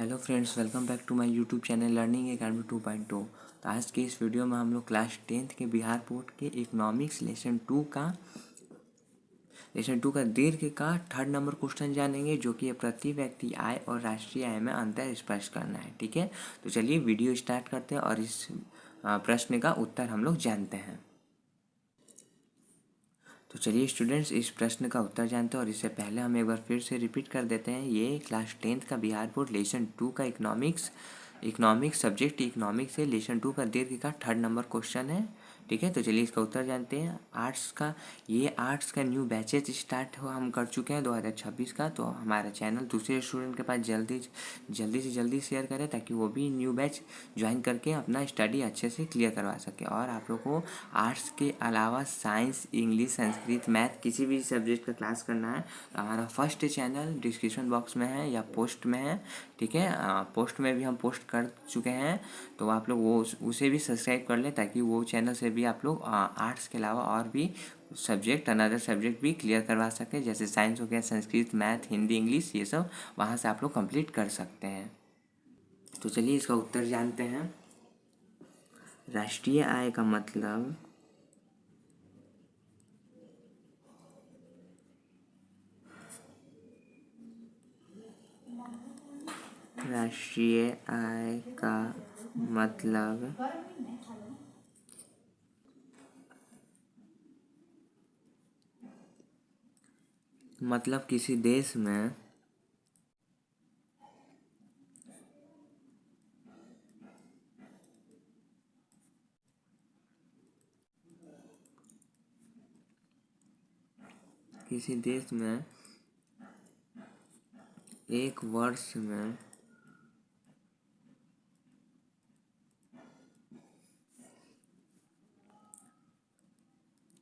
Hello friends, welcome back to my YouTube channel learning academy 2.0। तो आज के इस वीडियो में हम लोग क्लास 10th के बिहार बोर्ड के इकोनॉमिक्स लेसन टू का दीर्घ का 3rd नंबर क्वेश्चन जानेंगे, जो कि प्रति व्यक्ति आय और राष्ट्रीय आय में अंतर स्पष्ट करना है। ठीक है, तो चलिए वीडियो स्टार्ट करते हैं और इस प्रश्न का उत्तर हम लोग जानते हैं। तो चलिए स्टूडेंट्स, इस प्रश्न का उत्तर जानते हैं और इससे पहले हम एक बार फिर से रिपीट कर देते हैं। ये क्लास 10th का बिहार बोर्ड लेसन 2 का इकोनॉमिक्स सब्जेक्ट इकोनॉमिक्स है। लेसन 2 का दीर्घ का 3rd नंबर क्वेश्चन है। ठीक है, तो चलिए इसका उत्तर जानते हैं। आर्ट्स का न्यू बैचेज स्टार्ट हम कर चुके हैं 2026 का। तो हमारा चैनल दूसरे स्टूडेंट के पास जल्दी से जल्दी शेयर करें, ताकि वो भी न्यू बैच ज्वाइन करके अपना स्टडी अच्छे से क्लियर करवा सके। और आप लोग को आर्ट्स के अलावा साइंस, इंग्लिश, संस्कृत, मैथ किसी भी सब्जेक्ट का क्लास करना है तो हमारा फर्स्ट चैनल डिस्क्रिप्शन बॉक्स में है या पोस्ट में है। ठीक है, पोस्ट में भी हम पोस्ट कर चुके हैं, तो आप लोग वो उसे भी सब्सक्राइब कर लें, ताकि वो चैनल से भी आप लोग आर्ट्स के अलावा और भी अनदर सब्जेक्ट भी क्लियर करवा सकें। जैसे साइंस हो गया, संस्कृत, मैथ, हिंदी, इंग्लिश, ये सब वहाँ से आप लोग कंप्लीट कर सकते हैं। तो चलिए इसका उत्तर जानते हैं। राष्ट्रीय आय का मतलब राष्ट्रीय आय का मतलब किसी देश में एक वर्ष में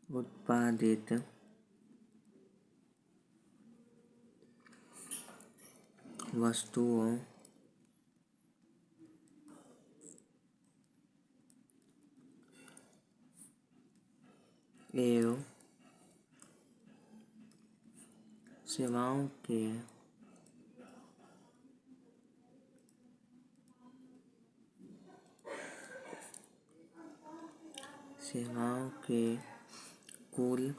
उत्पादित वस्तुओं एवं सेवाओं के कुल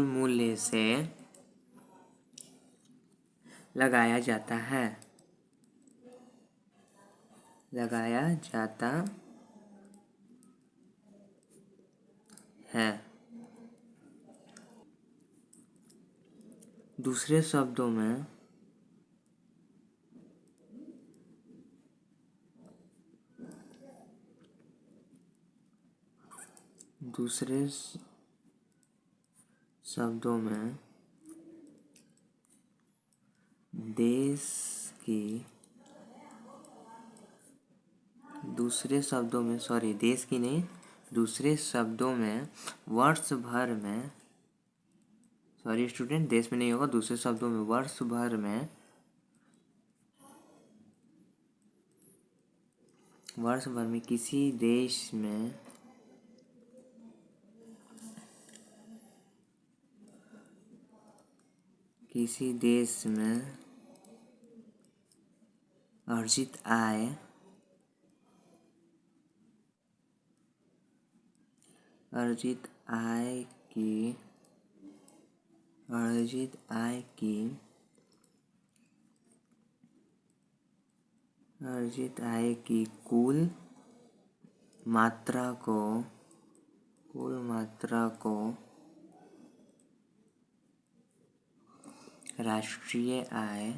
मूल्य से लगाया जाता है। दूसरे शब्दों में देश की दूसरे शब्दों में वर्ष भर में देश में नहीं होगा, दूसरे शब्दों में वर्ष भर में किसी देश में अर्जित आय की कुल मात्रा को राष्ट्रीय आय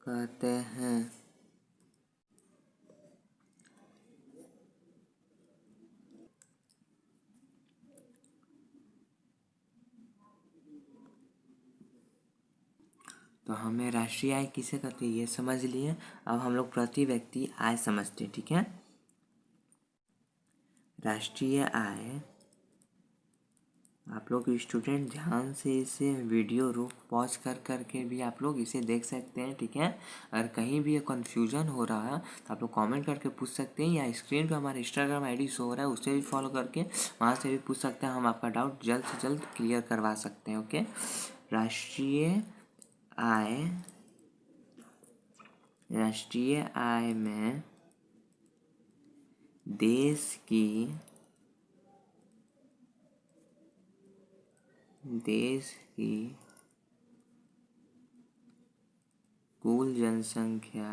कहते हैं। तो हमें राष्ट्रीय आय किसे कहते हैं ये समझ लिए। अब हम लोग प्रति व्यक्ति आय समझते हैं। ठीक है, राष्ट्रीय आय आप लोग स्टूडेंट ध्यान से इसे वीडियो रोक पॉज कर के भी आप लोग इसे देख सकते हैं, ठीक है। अगर कहीं भी कंफ्यूजन हो रहा है तो आप लोग कमेंट करके पूछ सकते हैं, या स्क्रीन पे हमारा इंस्टाग्राम आईडी शो हो रहा है उससे भी फॉलो करके वहाँ से भी पूछ सकते हैं। हम आपका डाउट जल्द से जल्द क्लियर करवा सकते हैं, ओके। राष्ट्रीय आय में देश की कुल जनसंख्या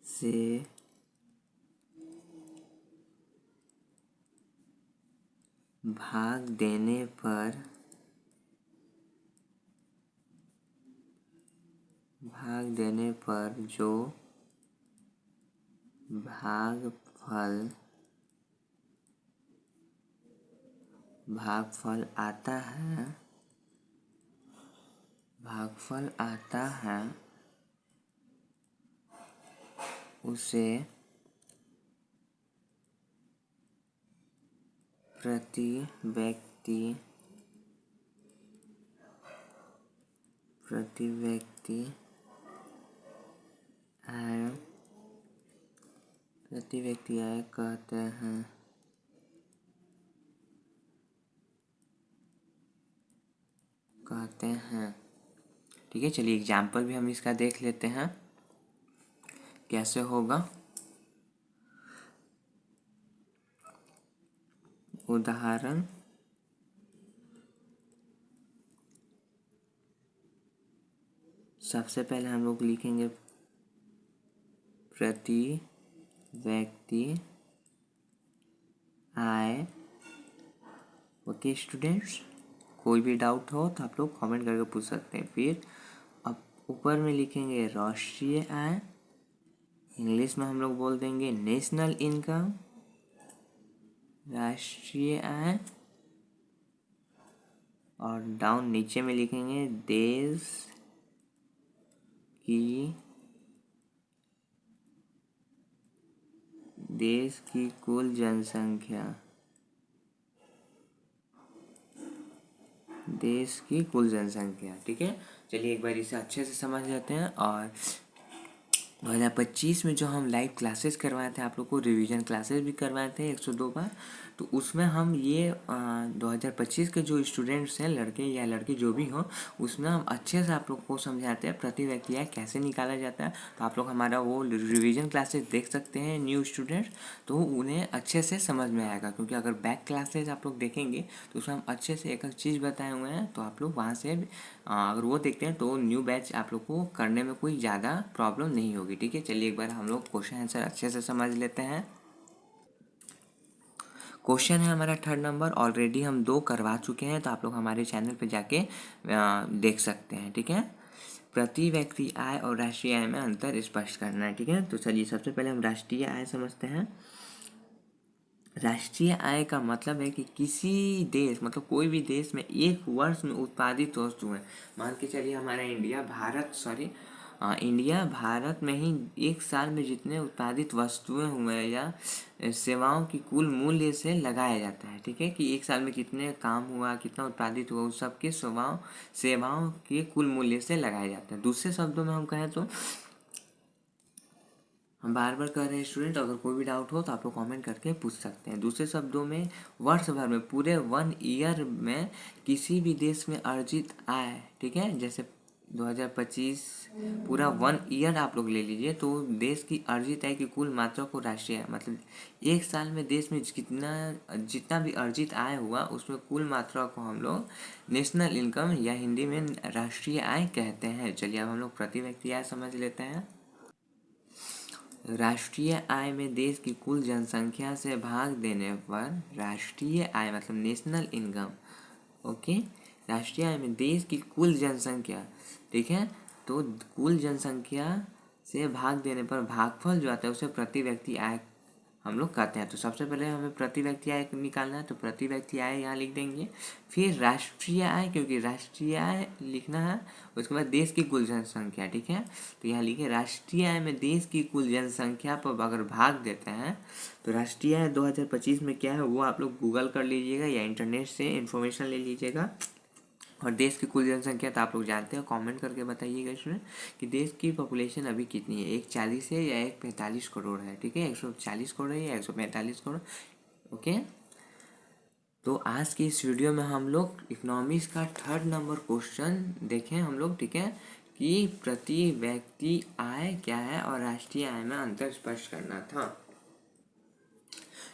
से भाग देने पर जो भागफल आता है उसे प्रति व्यक्ति आय कहते हैं, ठीक है। चलिए एग्जाम्पल भी हम इसका देख लेते हैं कैसे होगा। उदाहरण, सबसे पहले हम लोग लिखेंगे प्रति व्यक्ति आय, ओके स्टूडेंट्स। कोई भी डाउट हो तो आप लोग कमेंट करके पूछ सकते हैं। फिर अब ऊपर में लिखेंगे राष्ट्रीय आय, इंग्लिश में हम लोग बोल देंगे नेशनल इनकम, राष्ट्रीय आय। और डाउन नीचे में लिखेंगे देश की कुल जनसंख्या, ठीक है। चलिए एक बार इसे अच्छे से समझ लेते हैं। और 2025 में जो हम लाइव क्लासेस करवाए थे, आप लोग को रिवीजन क्लासेस भी करवाए थे 102 बार, तो उसमें हम ये 2025 के जो स्टूडेंट्स हैं, लड़के या लड़की जो भी हों, उसमें हम अच्छे से आप लोग को समझाते हैं प्रति व्यक्ति आय कैसे निकाला जाता है। तो आप लोग हमारा वो रिवीजन क्लासेस देख सकते हैं न्यू स्टूडेंट्स, तो उन्हें अच्छे से समझ में आएगा। क्योंकि अगर बैक क्लासेस आप लोग देखेंगे तो उसमें हम अच्छे से एक एक चीज़ बताए हुए हैं, तो आप लोग वहाँ से अगर वो देखते हैं तो न्यू बैच आप लोग को करने में कोई ज़्यादा प्रॉब्लम नहीं होगी, ठीक है। चलिए एक बार हम लोग क्वेश्चन आंसर अच्छे से समझ लेते हैं। क्वेश्चन है हमारा 3rd नंबर, ऑलरेडी हम 2 करवा चुके हैं, तो आप लोग हमारे चैनल पे जाके देख सकते हैं, ठीक है। प्रति व्यक्ति आय और राष्ट्रीय आय में अंतर स्पष्ट करना है, ठीक है। तो चलिए सबसे पहले हम राष्ट्रीय आय समझते हैं। राष्ट्रीय आय का मतलब है कि किसी देश, मतलब कोई भी देश में एक वर्ष में उत्पादित वस्तुएं, मान के चलिए हमारा इंडिया भारत में ही एक साल में जितने उत्पादित वस्तुएं हुए या सेवाओं की कुल मूल्य से लगाया जाता है, ठीक है। कि एक साल में कितने काम हुआ, कितना उत्पादित हुआ, उस सब के सेवाओं के कुल मूल्य से लगाया जाता है। दूसरे शब्दों में हम कहें तो, हम बार बार कह रहे हैं स्टूडेंट, अगर कोई भी डाउट हो तो आप लोग कमेंट करके पूछ सकते हैं। दूसरे शब्दों में वर्ष भर में, पूरे 1 ईयर में किसी भी देश में अर्जित आय, ठीक है, जैसे 2025 पूरा 1 ईयर आप लोग ले लीजिए, तो देश की अर्जित आय की कुल मात्रा को राष्ट्रीय आय, मतलब एक साल में देश में जितना भी अर्जित आय हुआ उसमें कुल मात्रा को हम लोग नेशनल इनकम या हिंदी में राष्ट्रीय आय कहते हैं। चलिए अब हम लोग प्रति व्यक्ति आय समझ लेते हैं। राष्ट्रीय आय में देश की कुल जनसंख्या से भाग देने पर राष्ट्रीय आय मतलब नेशनल इनकम, ओके। राष्ट्रीय आय में देश की कुल जनसंख्या, ठीक है, तो कुल जनसंख्या से भाग देने पर भागफल जो आता है उसे प्रति व्यक्ति आय हम लोग करते हैं। तो सबसे पहले हमें प्रति व्यक्ति आय निकालना है, तो प्रति व्यक्ति आय यहाँ लिख देंगे। फिर राष्ट्रीय आय, क्योंकि राष्ट्रीय आय लिखना है। उसके बाद देश की कुल जनसंख्या, ठीक है। तो यहाँ लिखे राष्ट्रीय आय में देश की कुल जनसंख्या पर अगर भाग देते हैं तो राष्ट्रीय आय 2025 में क्या है वो आप लोग गूगल कर लीजिएगा या इंटरनेट से इन्फॉर्मेशन ले लीजिएगा। और देश की कुल जनसंख्या तो आप लोग जानते हो, कमेंट करके बताइएगा इसमें कि देश की पॉपुलेशन अभी कितनी है, 140 है या 145 करोड़ है, ठीक है। 140 करोड़ है या 145 करोड़, ओके। तो आज की इस वीडियो में हम लोग इकोनॉमिक्स का 3rd नंबर क्वेश्चन देखें हम लोग, ठीक है, कि प्रति व्यक्ति आय क्या है और राष्ट्रीय आय में अंतर स्पष्ट करना था,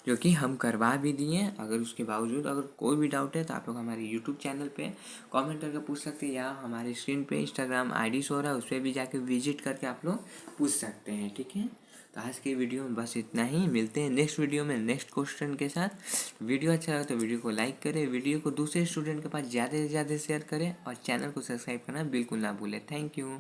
जो कि हम करवा भी दिए। अगर उसके बावजूद अगर कोई भी डाउट है तो आप लोग हमारे यूट्यूब चैनल पे कमेंट करके पूछ सकते हैं, या हमारे स्क्रीन पे इंस्टाग्राम आईडी शो हो रहा है उस पर भी जाके विजिट करके आप लोग पूछ सकते हैं, ठीक है। तो आज के वीडियो में बस इतना ही, मिलते हैं नेक्स्ट वीडियो में नेक्स्ट क्वेश्चन के साथ। वीडियो अच्छा लगा तो वीडियो को लाइक करें, वीडियो को दूसरे स्टूडेंट के पास ज़्यादा से ज़्यादा शेयर करें और चैनल को सब्सक्राइब करना बिल्कुल ना भूलें। Thank you.